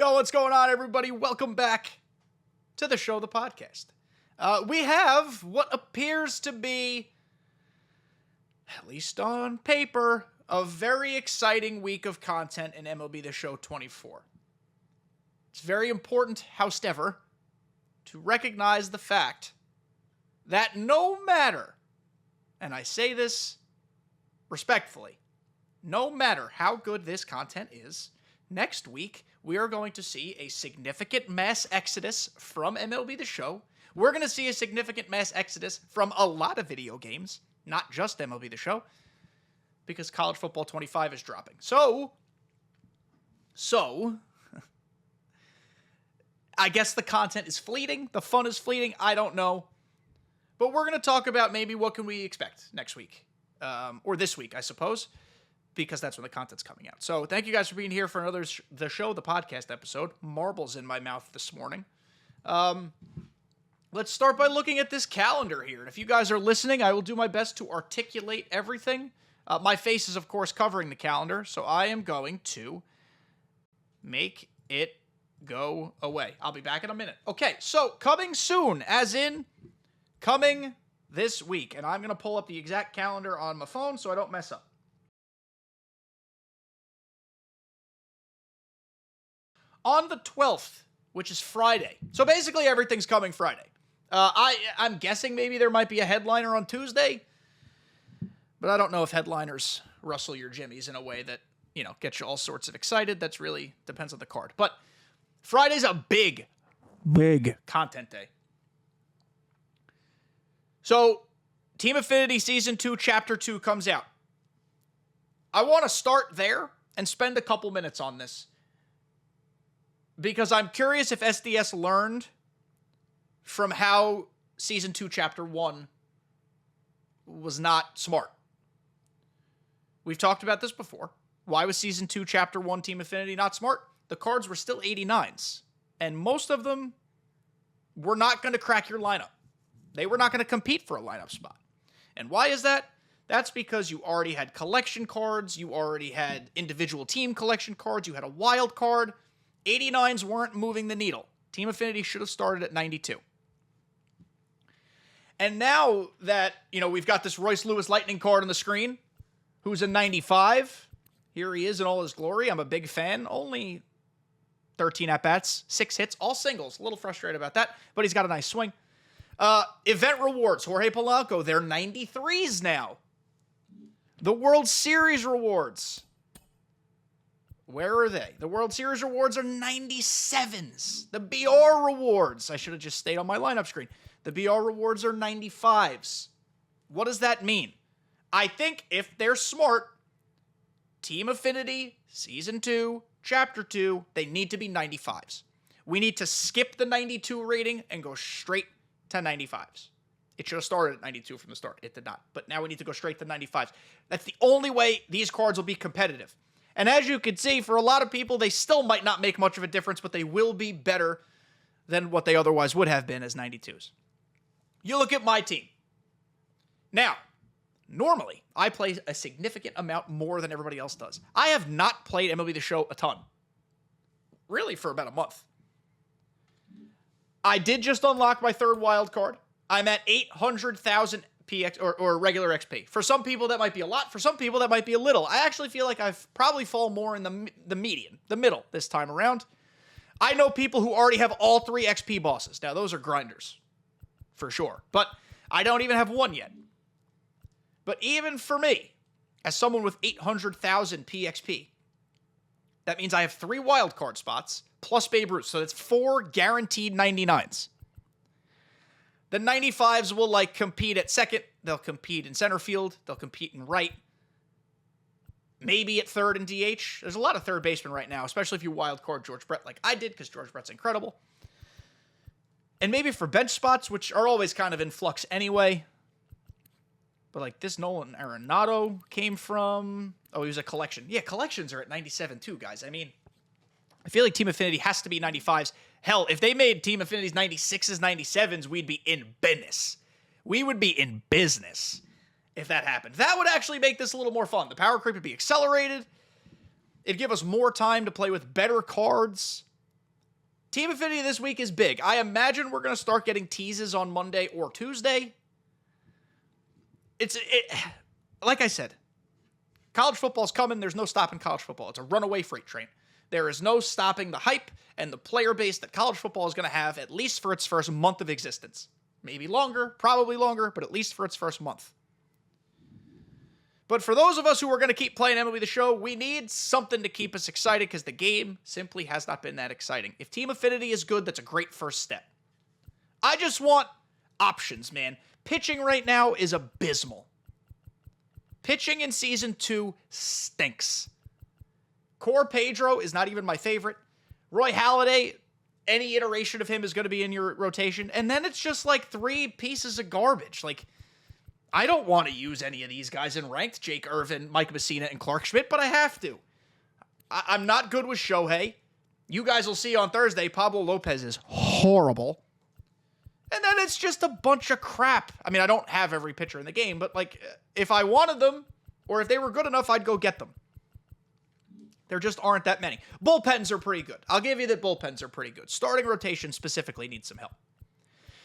Yo, what's going on, everybody? Welcome back to the show, the podcast. We have what appears to be, at least on paper, a very exciting week of content in MLB The Show 24. It's very important, however, to recognize the fact that no matter, and I say this respectfully, no matter how good this content is, next week we are going to see a significant mass exodus from MLB The Show. We're going to see a significant mass exodus from a lot of video games, not just MLB The Show, because College Football 25 is dropping. So, I guess the content is fleeting, the fun is fleeting, I don't know. But we're going to talk about maybe what can we expect next week, or this week, I suppose, because that's when the content's coming out. So thank you guys for being here for another the show, the podcast episode. Marbles in my mouth this morning. Let's start by looking at this calendar here. And if you guys are listening, I will do my best to articulate everything. My face is, of course, covering the calendar, so I am going to make it go away. I'll be back in a minute. Okay, so coming soon, as in coming this week. And I'm going to pull up the exact calendar on my phone so I don't mess up. On the 12th, which is Friday. So basically everything's coming Friday. I'm guessing maybe there might be a headliner on Tuesday, but I don't know if headliners rustle your jimmies in a way that, you know, gets you all sorts of excited. That's really depends on the card. But Friday's a big content day. So Team Affinity Season 2, Chapter 2 comes out. I want to start there and spend a couple minutes on this, because I'm curious if SDS learned from how Season 2, Chapter 1 was not smart. We've talked about this before. Why was Season 2, Chapter 1 Team Affinity not smart? The cards were still 89s, and most of them were not going to crack your lineup. They were not going to compete for a lineup spot. And why is that? That's because you already had collection cards, you already had individual team collection cards, you had a wild card. 89s weren't moving the needle. Team Affinity should have started at 92. And now that, you know, we've got this Royce Lewis Lightning card on the screen, who's a 95. Here he is in all his glory. I'm a big fan. Only 13 at-bats, 6 hits, all singles. A little frustrated about that, but he's got a nice swing. Event rewards. Jorge Polanco, they're 93s now. The World Series rewards. Where are they? The World Series rewards are 97s. The BR rewards, I should have just stayed on my lineup screen. The BR rewards are 95s. What does that mean? I think if they're smart, Team Affinity, Season 2, Chapter 2, they need to be 95s. We need to skip the 92 rating and go straight to 95s. It should have started at 92 from the start. It did not. But now we need to go straight to 95s. That's the only way these cards will be competitive. And as you can see, for a lot of people, they still might not make much of a difference, but they will be better than what they otherwise would have been as 92s. You look at my team. Now, normally, I play a significant amount more than everybody else does. I have not played MLB The Show a ton. Really, for about a month. I did just unlock my third wild card. I'm at 800,000 PX or regular XP. For some people, that might be a lot. For some people, that might be a little. I actually feel like I've probably fallen more in the median, the middle this time around. I know people who already have all 3 XP bosses. Now, those are grinders, for sure. But I don't even have one yet. But even for me, as someone with 800,000 PXP, that means I have 3 wildcard spots plus Babe Ruth. So that's 4 guaranteed 99s. The 95s will, like, compete at second. They'll compete in center field. They'll compete in right. Maybe at third and DH. There's a lot of third basemen right now, especially if you wildcard George Brett like I did, because George Brett's incredible. And maybe for bench spots, which are always kind of in flux anyway. But, like, this Nolan Arenado came from... Oh, he was a collection. Yeah, collections are at 97 too, guys. I mean, I feel like Team Affinity has to be 95s. Hell, if they made Team Affinity's 96s, 97s, we'd be in business. We would be in business if that happened. That would actually make this a little more fun. The power creep would be accelerated. It'd give us more time to play with better cards. Team Affinity this week is big. I imagine we're going to start getting teases on Monday or Tuesday. Like I said, college football's coming. There's no stopping college football. It's a runaway freight train. There is no stopping the hype and the player base that college football is going to have, at least for its first month of existence. Maybe longer, probably longer, but at least for its first month. But for those of us who are going to keep playing MLB The Show, we need something to keep us excited because the game simply has not been that exciting. If Team Affinity is good, that's a great first step. I just want options, man. Pitching right now is abysmal. Pitching in Season 2 stinks. Core Pedro is not even my favorite. Roy Halladay, any iteration of him is going to be in your rotation. And then it's just like 3 pieces of garbage. Like, I don't want to use any of these guys in ranked, Jake Irvin, Mike Messina, and Clark Schmidt, but I have to. I'm not good with Shohei. You guys will see on Thursday, Pablo Lopez is horrible. And then it's just a bunch of crap. I mean, I don't have every pitcher in the game, but like, if I wanted them, or if they were good enough, I'd go get them. There just aren't that many. Bullpens are pretty good. I'll give you that bullpens are pretty good. Starting rotation specifically needs some help.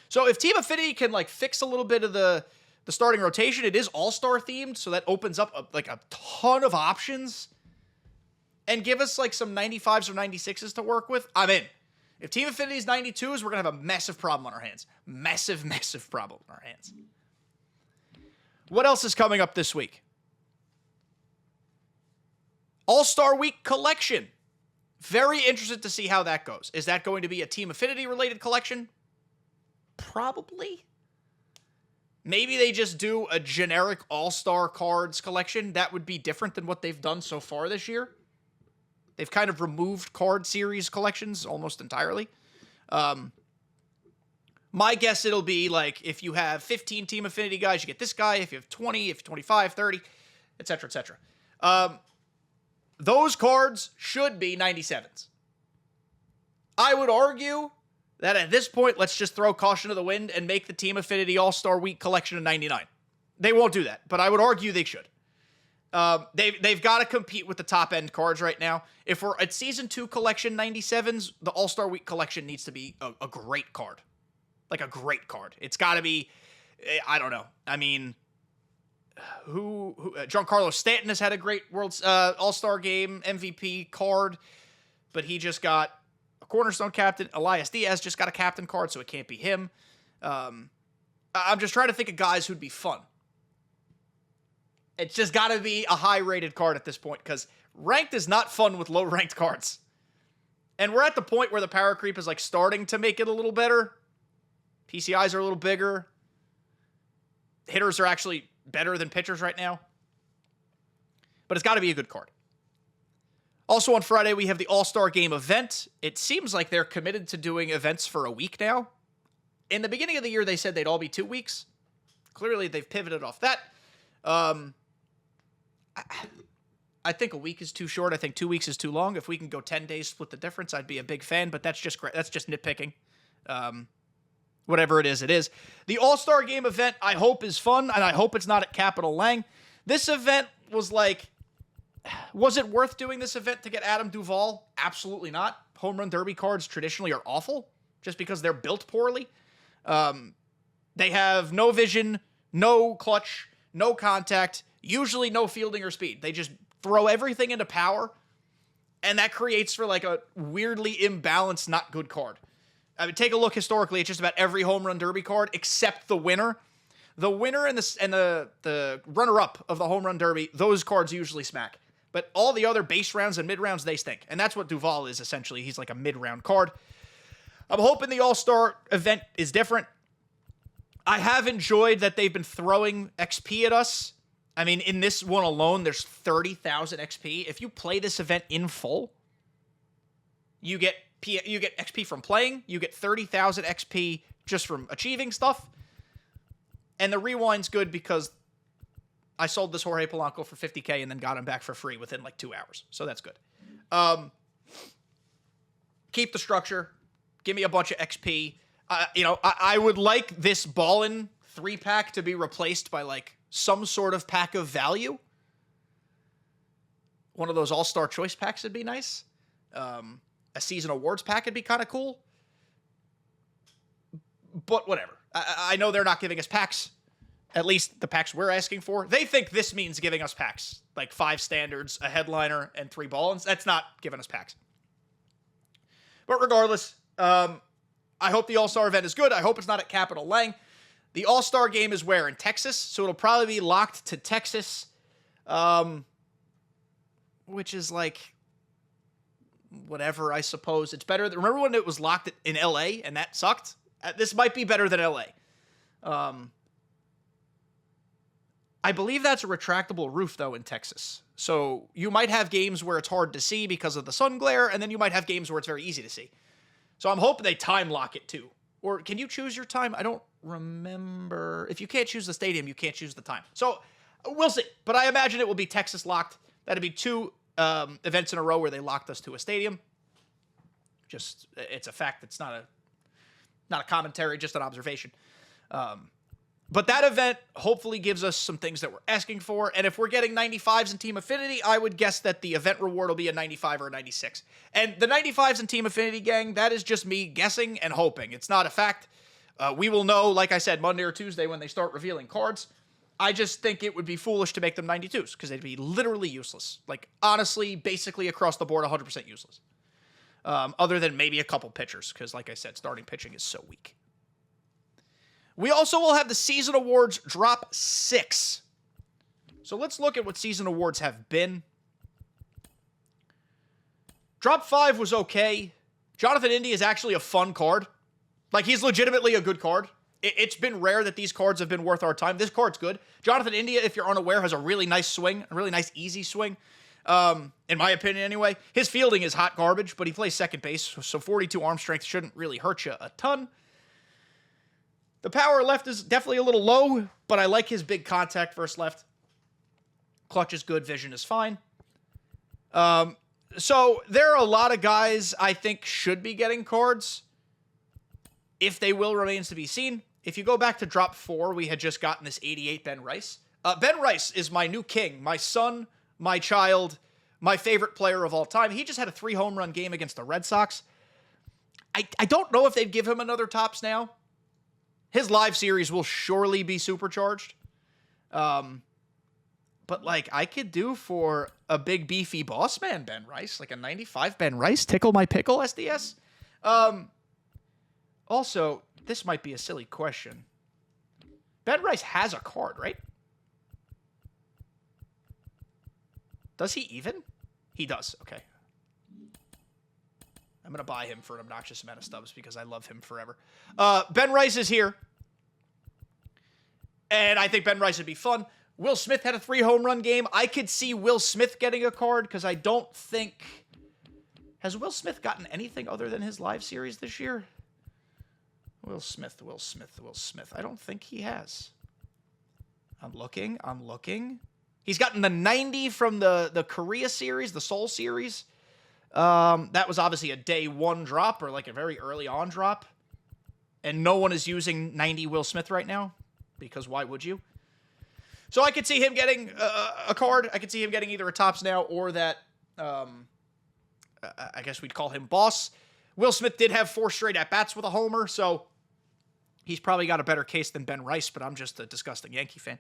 So if Team Affinity can like fix a little bit of the starting rotation, it is all-star themed, so that opens up a ton of options. And give us like some 95s or 96s to work with, I'm in. If Team Affinity's 92s, we're going to have a massive problem on our hands. Massive, massive problem on our hands. What else is coming up this week? All-Star Week collection. Very interested to see how that goes. Is that going to be a Team Affinity-related collection? Probably. Maybe they just do a generic All-Star cards collection. That would be different than what they've done so far this year. They've kind of removed card series collections almost entirely. My guess it'll be like if you have 15 Team Affinity guys, you get this guy. If you have 20, if 25, 30, etc., etc. Those cards should be 97s. I would argue that at this point, let's just throw caution to the wind and make the Team Affinity All-Star Week collection of 99. They won't do that, but I would argue they should. They've got to compete with the top-end cards right now. If we're at Season 2 collection 97s, the All-Star Week collection needs to be a great card. Like a great card. It's got to be, I don't know. I mean, Giancarlo Stanton has had a great World All-Star Game MVP card, but he just got a cornerstone captain. Elias Diaz just got a captain card, so it can't be him. I'm just trying to think of guys who'd be fun. It's just got to be a high-rated card at this point, because ranked is not fun with low-ranked cards. And we're at the point where the power creep is like starting to make it a little better. PCIs are a little bigger. Hitters are actually better than pitchers right now. But it's got to be a good card. Also on Friday, we have the All-Star Game event. It seems like they're committed to doing events for a week now. In the beginning of the year, they said they'd all be 2 weeks. Clearly, they've pivoted off that. I think a week is too short. I think 2 weeks is too long. If we can go 10 days, split the difference, I'd be a big fan, but that's just nitpicking. Whatever it is, it is. The All-Star Game event, I hope, is fun, and I hope it's not at Capitol Lang. This event was like, was it worth doing this event to get Adam Duvall? Absolutely not. Home Run Derby cards traditionally are awful, just because they're built poorly. They have no vision, no clutch, no contact, usually no fielding or speed. They just throw everything into power, and that creates for like a weirdly imbalanced, not good card. I mean, take a look historically at just about every Home Run Derby card except the winner. The winner and the runner-up of the Home Run Derby, those cards usually smack. But all the other base rounds and mid-rounds, they stink. And that's what Duvall is, essentially. He's like a mid-round card. I'm hoping the All-Star event is different. I have enjoyed that they've been throwing XP at us. I mean, in this one alone, there's 30,000 XP. If you play this event in full, you get XP from playing. You get 30,000 XP just from achieving stuff. And the rewind's good because I sold this Jorge Polanco for $50K and then got him back for free within like 2 hours. So that's good. Keep the structure. Give me a bunch of XP. I would like this Ballin 3-pack to be replaced by like some sort of pack of value. One of those All-Star Choice packs would be nice. a season awards pack would be kind of cool. But whatever. I know they're not giving us packs. At least the packs we're asking for. They think this means giving us packs. Like 5 standards, a headliner, and 3 ball-ins. That's not giving us packs. But regardless, I hope the All-Star event is good. I hope it's not at Capitol Lang. The All-Star game is where? In Texas. So it'll probably be locked to Texas. Which is like... whatever, I suppose. It's better. Remember when it was locked in LA and that sucked? This might be better than LA. I believe that's a retractable roof, though, in Texas. So you might have games where it's hard to see because of the sun glare, and then you might have games where it's very easy to see. So I'm hoping they time lock it, too. Or can you choose your time? I don't remember. If you can't choose the stadium, you can't choose the time. So we'll see. But I imagine it will be Texas locked. That'd be 2 events in a row where they locked us to a stadium. Just, it's a fact. It's not a commentary, just an observation. But that event hopefully gives us some things that we're asking for. And if we're getting 95s in Team Affinity, I would guess that the event reward will be a 95 or a 96. And the 95s in Team Affinity, gang, that is just me guessing and hoping. It's not a fact. We will know, like I said, Monday or Tuesday when they start revealing cards. I just think it would be foolish to make them 92s because they'd be literally useless. Like, honestly, basically across the board, 100% useless. Other than maybe a couple pitchers because, like I said, starting pitching is so weak. We also will have the Season Awards drop 6. So let's look at what Season Awards have been. Drop 5 was okay. Jonathan India is actually a fun card. Like, he's legitimately a good card. It's been rare that these cards have been worth our time. This card's good. Jonathan India, if you're unaware, has a really nice swing, a really nice, easy swing. In my opinion, anyway. His fielding is hot garbage, but he plays second base, so 42 arm strength shouldn't really hurt you a ton. The power left is definitely a little low, but I like his big contact versus left. Clutch is good. Vision is fine. So there are a lot of guys I think should be getting cards. If they will remains to be seen. If you go back to drop 4, we had just gotten this 88 Ben Rice. Ben Rice is my new king, my son, my child, my favorite player of all time. He just had a 3 home run game against the Red Sox. I don't know if they'd give him another tops now. His live series will surely be supercharged. But, like, I could do for a big, beefy boss man Ben Rice, like a 95 Ben Rice, tickle my pickle SDS. Also, this might be a silly question. Ben Rice has a card, right? Does he even? He does. Okay. I'm going to buy him for an obnoxious amount of stubs because I love him forever. Ben Rice is here. And I think Ben Rice would be fun. Will Smith had a 3 home run game. I could see Will Smith getting a card because I don't think... Has Will Smith gotten anything other than his live series this year? Will Smith. I don't think he has. I'm looking. He's gotten the 90 from the KREW series, the Soul series. That was obviously a day 1 drop or like a very early on drop. And no one is using 90 Will Smith right now because why would you? So I could see him getting a card. I could see him getting either a tops now or that, I guess we'd call him boss. Will Smith did have 4 straight at-bats with a homer, so he's probably got a better case than Ben Rice, but I'm just a disgusting Yankee fan.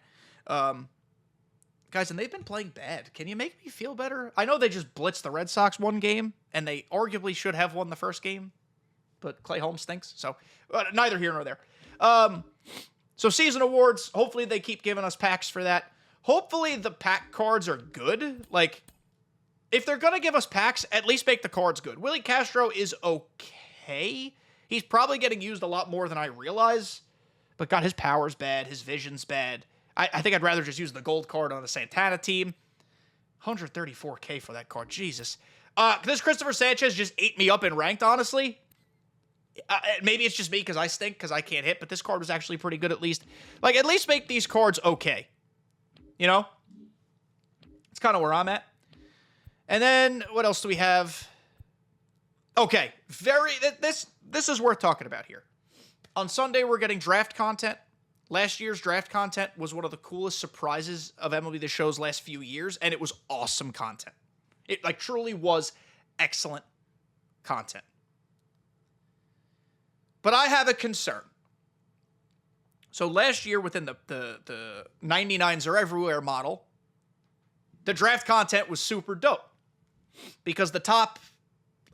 Guys, and they've been playing bad. Can you make me feel better? I know they just blitzed the Red Sox 1 game, and they arguably should have won the first game, but Clay Holmes stinks, so neither here nor there. So season awards, hopefully they keep giving us packs for that. Hopefully the pack cards are good. Like, if they're going to give us packs, at least make the cards good. Willie Castro is okay. He's probably getting used a lot more than I realize. But God, his power's bad. His vision's bad. I think I'd rather just use the gold card on the Santana team. 134K for that card. Jesus. This Christopher Sanchez just ate me up in ranked, honestly. Maybe it's just me because I stink because I can't hit, but this card was actually pretty good at least. Like, at least make these cards okay. You know? It's kind of where I'm at. And then, what else do we have? Okay, this is worth talking about here. On Sunday, we're getting draft content. Last year's draft content was one of the coolest surprises of MLB The Show's last few years, and it was awesome content. It, like, truly was excellent content. But I have a concern. So last year, within the 99s are everywhere model, the draft content was super dope. Because the top,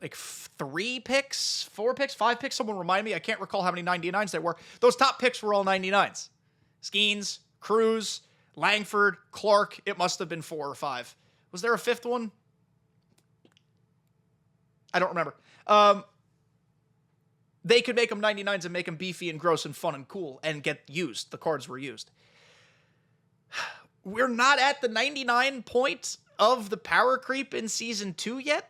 like, 3 picks, 4 picks, 5 picks, someone remind me, I can't recall how many 99s there were. Those top picks were all 99s. Skeens, Cruz, Langford, Clark, it must have been 4 or 5. Was there a 5th one? I don't remember. They could make them 99s and make them beefy and gross and fun and cool and get used. The cards were used. We're not at the 99 point of the power creep in Season 2 yet?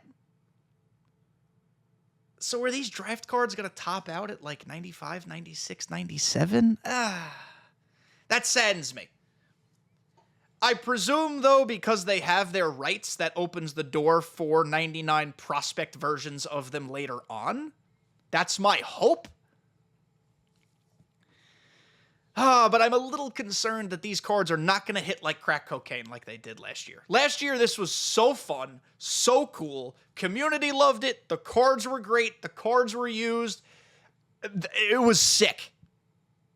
So are these draft cards going to top out at like 95, 96, 97? That saddens me. I presume, though, because they have their rights, that opens the door for 99 prospect versions of them later on. That's my hope. But I'm a little concerned that these cards are not going to hit like crack cocaine like they did last year. Last year, this was so fun, so cool. Community loved it. The cards were great. The cards were used. It was sick.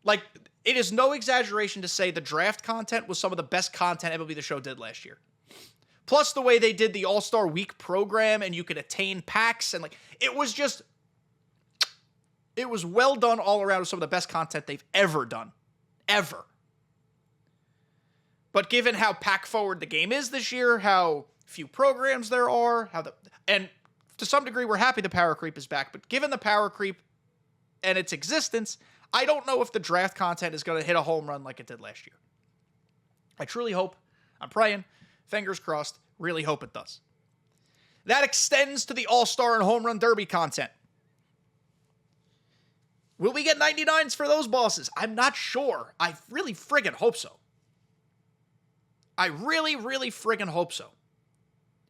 Like, it is no exaggeration to say the draft content was some of the best content MLB The Show did last year. Plus the way they did the All-Star Week program and you could attain packs and, like, it was just... It was well done all around with some of the best content they've ever done. Ever. But given how pack-forward the game is this year, how few programs there are, and to some degree we're happy the power creep is back, but given the power creep and its existence, I don't know if the draft content is going to hit a home run like it did last year. I truly hope, I'm praying, fingers crossed, really hope it does. That extends to the All-Star and Home Run Derby content. Will we get 99s for those bosses? I'm not sure. I really friggin' hope so. I really, really friggin' hope so.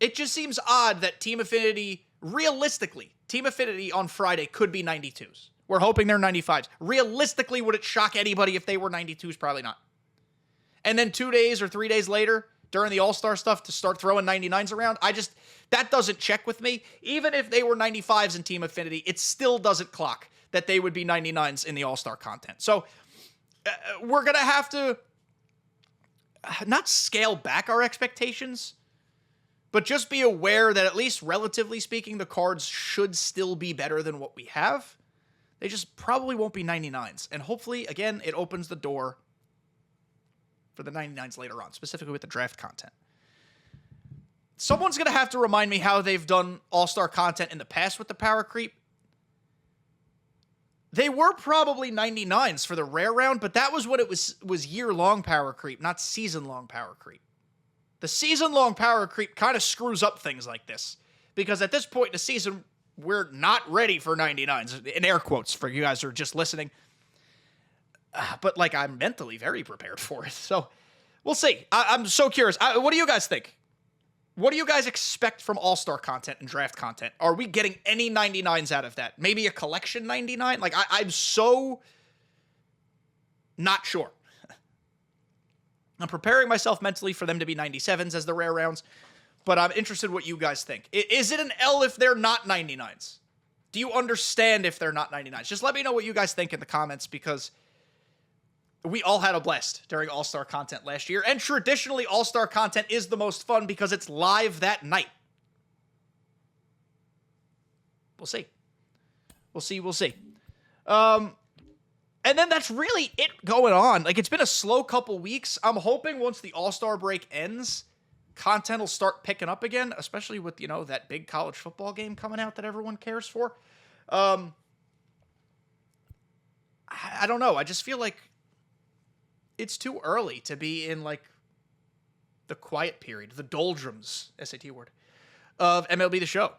It just seems odd that Team Affinity, realistically, Team Affinity on Friday could be 92s. We're hoping they're 95s. Realistically, would it shock anybody if they were 92s? Probably not. And then 2 days or 3 days later, during the All-Star stuff, to start throwing 99s around, that doesn't check with me. Even if they were 95s in Team Affinity, it still doesn't clock that they would be 99s in the All-Star content. So we're going to have to not scale back our expectations, but just be aware that at least relatively speaking, the cards should still be better than what we have. They just probably won't be 99s. And hopefully, again, it opens the door for the 99s later on, specifically with the draft content. Someone's going to have to remind me how they've done All-Star content in the past with the power creep. They were probably 99s for the rare round, but that was what it was year-long power creep, not season-long power creep. The season-long power creep kind of screws up things like this, because at this point in the season, we're not ready for 99s, in air quotes for you guys who are just listening. But, like, I'm mentally very prepared for it, so we'll see. I'm so curious. What do you guys think? What do you guys expect from All-Star content and draft content? Are we getting any 99s out of that? Maybe a collection 99? Like, I'm so not sure. I'm preparing myself mentally for them to be 97s as the rare rounds, but I'm interested in what you guys think. Is it an L if they're not 99s? Do you understand if they're not 99s? Just let me know what you guys think in the comments, because we all had a blast during All-Star content last year, and traditionally, All-Star content is the most fun because it's live that night. We'll see. We'll see. And then that's really it going on. Like, it's been a slow couple weeks. I'm hoping once the All-Star break ends, content will start picking up again, especially with, that big college football game coming out that everyone cares for. I don't know. I just feel like it's too early to be in, like, the quiet period, the doldrums, SAT word, of MLB The Show.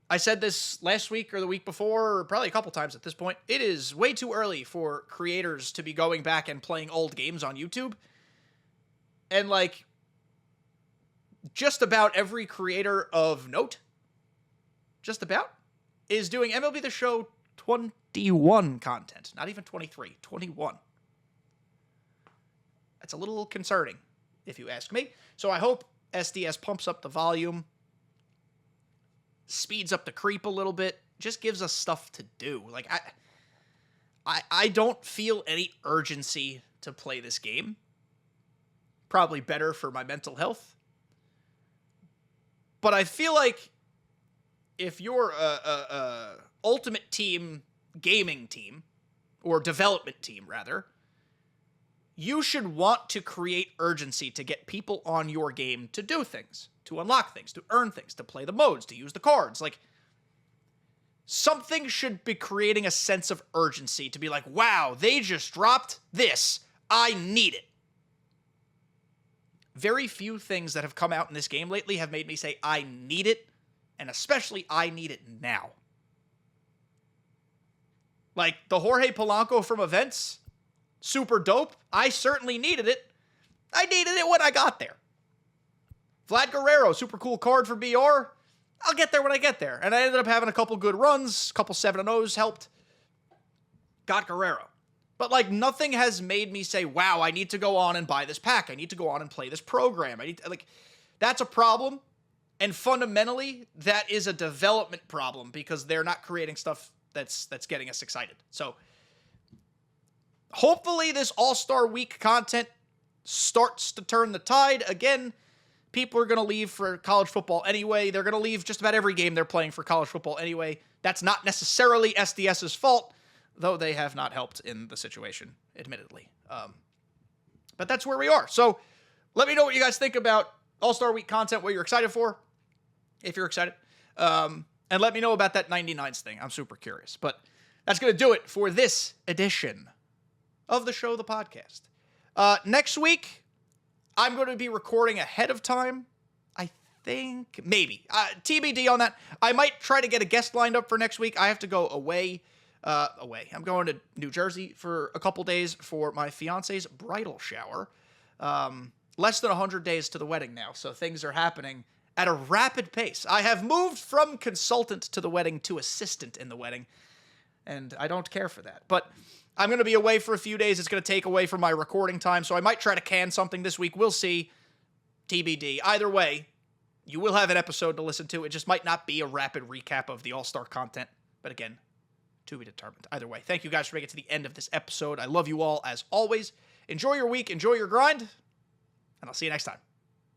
I said this last week or the week before, or probably a couple times at this point. It is way too early for creators to be going back and playing old games on YouTube. And, like, just about every creator of note, just about, is doing MLB The Show 21 content. Not even 23, 21. That's a little concerning, if you ask me. So I hope SDS pumps up the volume, speeds up the creep a little bit, just gives us stuff to do. Like, I don't feel any urgency to play this game. Probably better for my mental health. But I feel like if you're a Ultimate Team gaming team, or development team, rather, you should want to create urgency to get people on your game to do things, to unlock things, to earn things, to play the modes, to use the cards. Like, something should be creating a sense of urgency to be like, wow, they just dropped this. I need it. Very few things that have come out in this game lately have made me say, I need it, and especially I need it now. Like, the Jorge Polanco from Events, super dope. I certainly needed it. I needed it when I got there. Vlad Guerrero, super cool card for BR. I'll get there when I get there. And I ended up having a couple good runs, a couple 7-0s helped. Got Guerrero. But, like, nothing has made me say, wow, I need to go on and buy this pack. I need to go on and play this program. That's a problem. And fundamentally, that is a development problem because they're not creating stuff that's getting us excited. So, hopefully this All-Star Week content starts to turn the tide. Again, people are going to leave for college football anyway. They're going to leave just about every game they're playing for college football anyway. That's not necessarily SDS's fault, though they have not helped in the situation, admittedly. But that's where we are. So let me know what you guys think about All-Star Week content, what you're excited for, if you're excited. And let me know about that 99s thing. I'm super curious. But that's going to do it for this edition of the show, the podcast. Next week, I'm going to be recording ahead of time. I think, maybe. TBD on that. I might try to get a guest lined up for next week. I have to go away. I'm going to New Jersey for a couple days for my fiance's bridal shower. Less than 100 days to the wedding now, so things are happening at a rapid pace. I have moved from consultant to the wedding to assistant in the wedding, and I don't care for that. But I'm going to be away for a few days. It's going to take away from my recording time, so I might try to can something this week. We'll see. TBD. Either way, you will have an episode to listen to. It just might not be a rapid recap of the All-Star content. But again, to be determined. Either way, thank you guys for making it to the end of this episode. I love you all as always. Enjoy your week. Enjoy your grind. And I'll see you next time.